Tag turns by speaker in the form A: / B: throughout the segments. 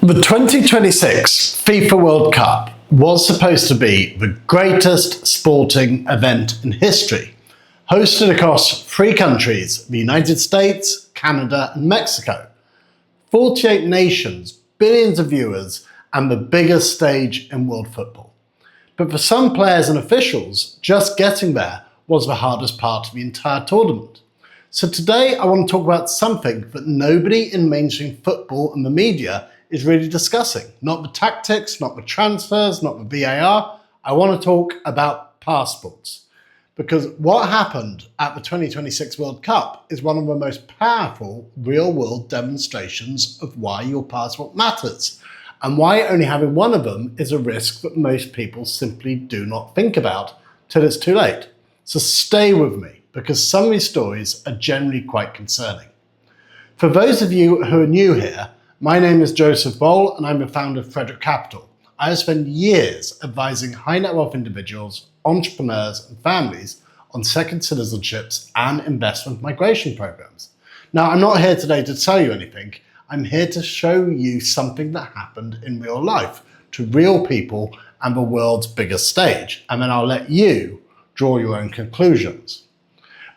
A: The 2026 FIFA World Cup was supposed to be the greatest sporting event in history, hosted across 3 countries, the United States, Canada and Mexico. 48 nations, billions of viewers, and the biggest stage in world football. But for some players and officials, just getting there was the hardest part of the entire tournament. So today I want to talk about something that nobody in mainstream football and the media is really discussing. Not the tactics, not the transfers, not the VAR. I want to talk about passports. Because what happened at the 2026 World Cup is one of the most powerful real-world demonstrations of why your passport matters, and why only having one of them is a risk that most people simply do not think about till it's too late. So stay with me, because some of these stories are generally quite concerning. For those of you who are new here, my name is Joseph Boll and I'm the founder of Frederick Capital. I have spent years advising high net worth individuals, entrepreneurs and families on second citizenships and investment migration programs. Now, I'm not here today to tell you anything. I'm here to show you something that happened in real life to real people and the world's biggest stage. And then I'll let you draw your own conclusions.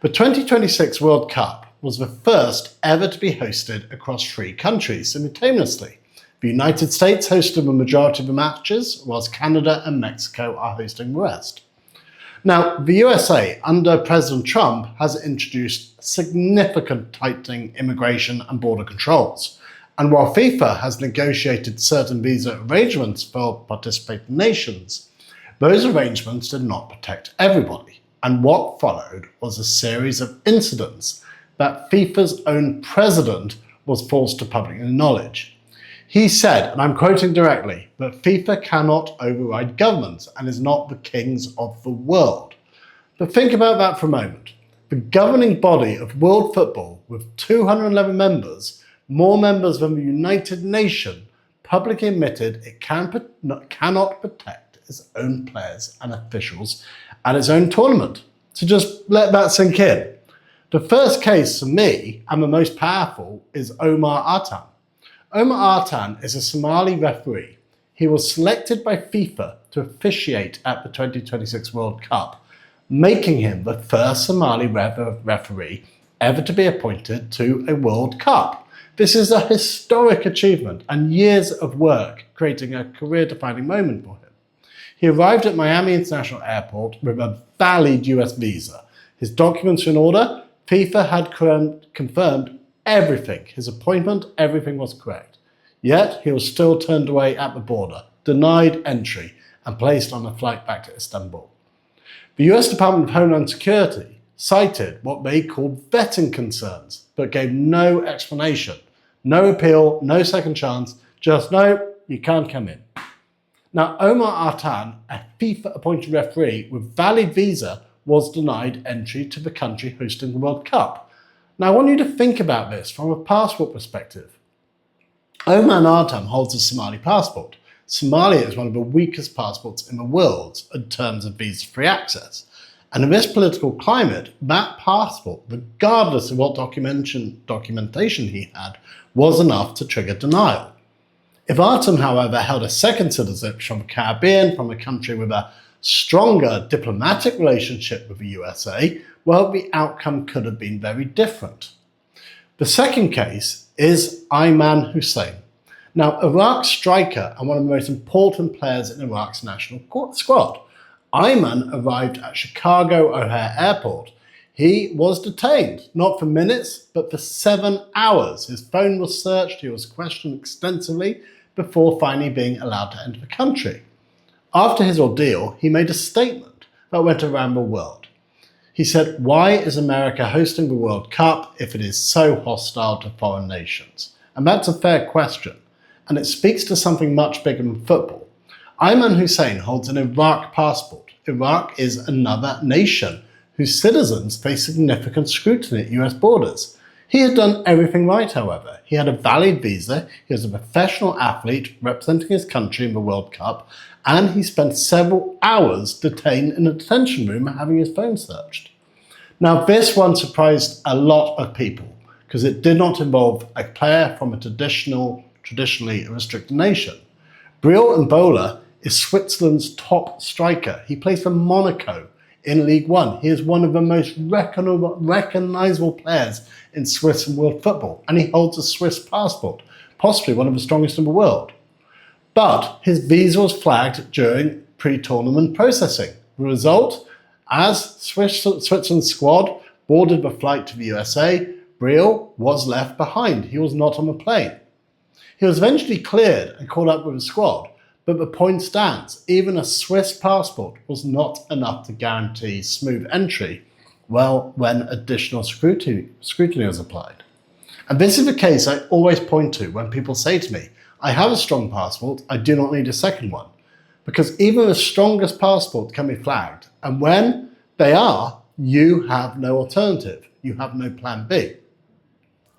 A: The 2026 World Cup was the first ever to be hosted across 3 countries simultaneously. The United States hosted the majority of the matches, whilst Canada and Mexico are hosting the rest. Now, the USA, under President Trump, has introduced significant tightening immigration and border controls. And while FIFA has negotiated certain visa arrangements for participating nations, those arrangements did not protect everybody. And what followed was a series of incidents that FIFA's own president was forced to publicly acknowledge. He said, and I'm quoting directly, that FIFA cannot override governments and is not the kings of the world. But think about that for a moment. The governing body of world football, with 211 members, more members than the United Nations, publicly admitted it cannot protect its own players and officials at its own tournament. So just let that sink in. The first case for me, and the most powerful, is Omar Artan. Omar Artan is a Somali referee. He was selected by FIFA to officiate at the 2026 World Cup, making him the first Somali referee ever to be appointed to a World Cup. This is a historic achievement and years of work creating a career-defining moment for him. He arrived at Miami International Airport with a valid US visa. His documents were in order. FIFA had confirmed everything. His appointment, everything was correct. Yet he was still turned away at the border, denied entry, and placed on a flight back to Istanbul. The US Department of Homeland Security cited what they called vetting concerns, but gave no explanation. No appeal, no second chance, just no, you can't come in. Now, Omar Artan, a FIFA-appointed referee with valid visa, was denied entry to the country hosting the World Cup. Now, I want you to think about this from a passport perspective. Omar Artan holds a Somali passport. Somalia is one of the weakest passports in the world in terms of visa-free access. And in this political climate, that passport, regardless of what documentation he had, was enough to trigger denial. If Artan, however, held a second citizenship from the Caribbean, from a country with a stronger diplomatic relationship with the USA, well, the outcome could have been very different. The second case is Aymen Hussein. Now, Iraq's striker and one of the most important players in Iraq's national squad. Aymen arrived at Chicago O'Hare Airport. He was detained, not for minutes, but for 7 hours. His phone was searched, he was questioned extensively before finally being allowed to enter the country. After his ordeal, he made a statement that went around the world. He said, "Why is America hosting the World Cup if it is so hostile to foreign nations?" And that's a fair question, and it speaks to something much bigger than football. Aymen Hussein holds an Iraq passport. Iraq is another nation whose citizens face significant scrutiny at US borders. He had done everything right, however. He had a valid visa, he was a professional athlete representing his country in the World Cup, and he spent several hours detained in a detention room having his phone searched. Now, this one surprised a lot of people because it did not involve a player from a traditional traditionally a restricted nation. Breel Embolo is Switzerland's top striker. He plays for Monaco in League One. He is one of the most recognisable players in Swiss and world football, and he holds a Swiss passport, possibly one of the strongest in the world. But his visa was flagged during pre-tournament processing. The result, as Switzerland's squad boarded the flight to the USA, Breel was left behind. He was not on the plane. He was eventually cleared and called up with the squad, but the point stands, even a Swiss passport was not enough to guarantee smooth entry, well, when additional scrutiny was applied. And this is the case I always point to when people say to me, I have a strong passport, I do not need a second one. Because even the strongest passport can be flagged, and when they are, you have no alternative. You have no plan B.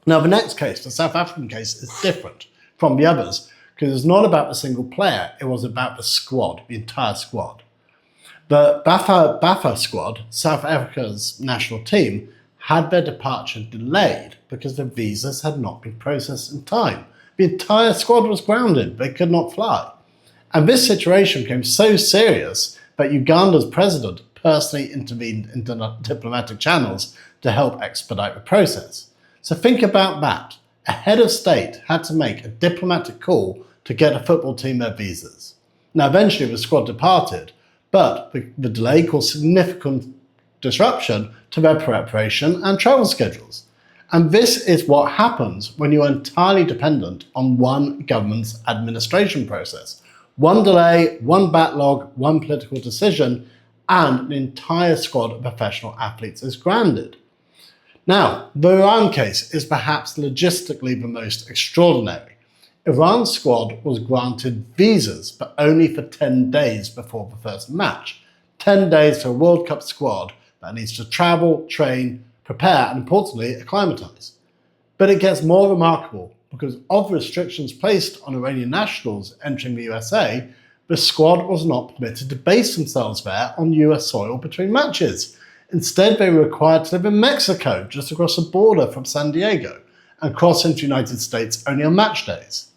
A: Now the next case, the South African case, is different from the others because it's not about the single player, it was about the squad, the entire squad. The Bafana squad, South Africa's national team, had their departure delayed because the visas had not been processed in time. The entire squad was grounded, they could not fly. And this situation became so serious that Uganda's president personally intervened into diplomatic channels to help expedite the process. So think about that. A head of state had to make a diplomatic call to get a football team their visas. Now eventually the squad departed, but the delay caused significant disruption to their preparation and travel schedules. And this is what happens when you are entirely dependent on one government's administration process. One delay, one backlog, one political decision, and an entire squad of professional athletes is grounded. Now, the Iran case is perhaps logistically the most extraordinary. Iran's squad was granted visas, but only for 10 days before the first match. 10 days for a World Cup squad that needs to travel, train, prepare, and importantly, acclimatise. But it gets more remarkable because of restrictions placed on Iranian nationals entering the USA, the squad was not permitted to base themselves there on US soil between matches. Instead, they were required to live in Mexico, just across the border from San Diego, and cross into the United States only on match days.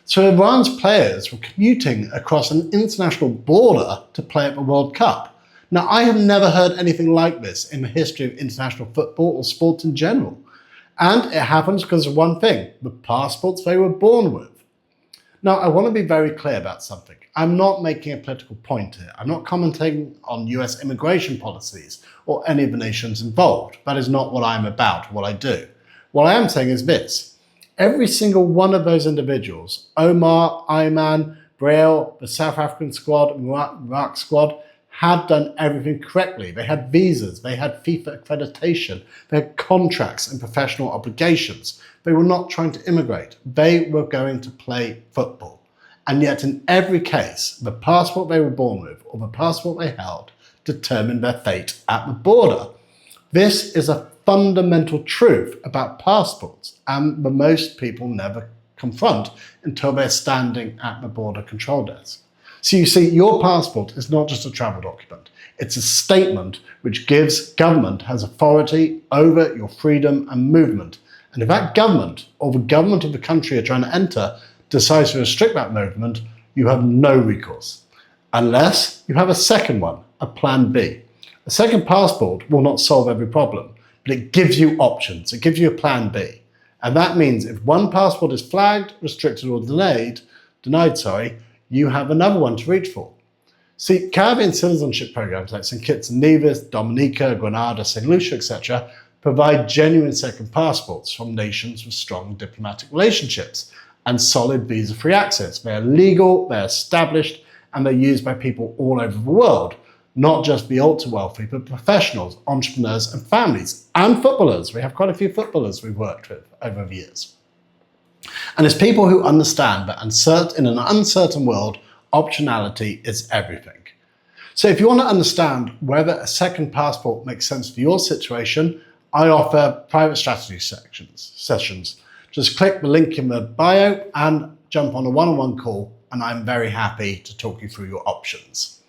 A: So Iran's players were commuting across an international border to play at the World Cup. Now, I have never heard anything like this in the history of international football or sport in general. And it happens because of one thing, the passports they were born with. Now, I want to be very clear about something. I'm not making a political point here. I'm not commenting on US immigration policies or any of the nations involved. That is not what I'm about, what I do. What I am saying is this. Every single one of those individuals, Omar, Aymen, Breel, the South African squad, Iraq squad, had done everything correctly. They had visas, they had FIFA accreditation, they had contracts and professional obligations. They were not trying to immigrate. They were going to play football. And yet in every case, the passport they were born with or the passport they held determined their fate at the border. This is a fundamental truth about passports and that most people never confront until they're standing at the border control desk. So you see, your passport is not just a travel document. It's a statement which gives government has authority over your freedom and movement. And if that government or the government of the country you're trying to enter decides to restrict that movement, you have no recourse. Unless you have a second one, a plan B. A second passport will not solve every problem, but it gives you options. It gives you a plan B. And that means if one passport is flagged, restricted or denied, you have another one to reach for. See, Caribbean citizenship programs like St. Kitts and Nevis, Dominica, Grenada, St. Lucia, etc. provide genuine second passports from nations with strong diplomatic relationships and solid visa-free access. They are legal, they're established, and they're used by people all over the world, not just the ultra-wealthy, but professionals, entrepreneurs, and families, and footballers. We have quite a few footballers we've worked with over the years. And it's people who understand that in an uncertain world, optionality is everything. So if you want to understand whether a second passport makes sense for your situation, I offer private strategy sessions. Just click the link in the bio and jump on a one-on-one call, and I'm very happy to talk you through your options.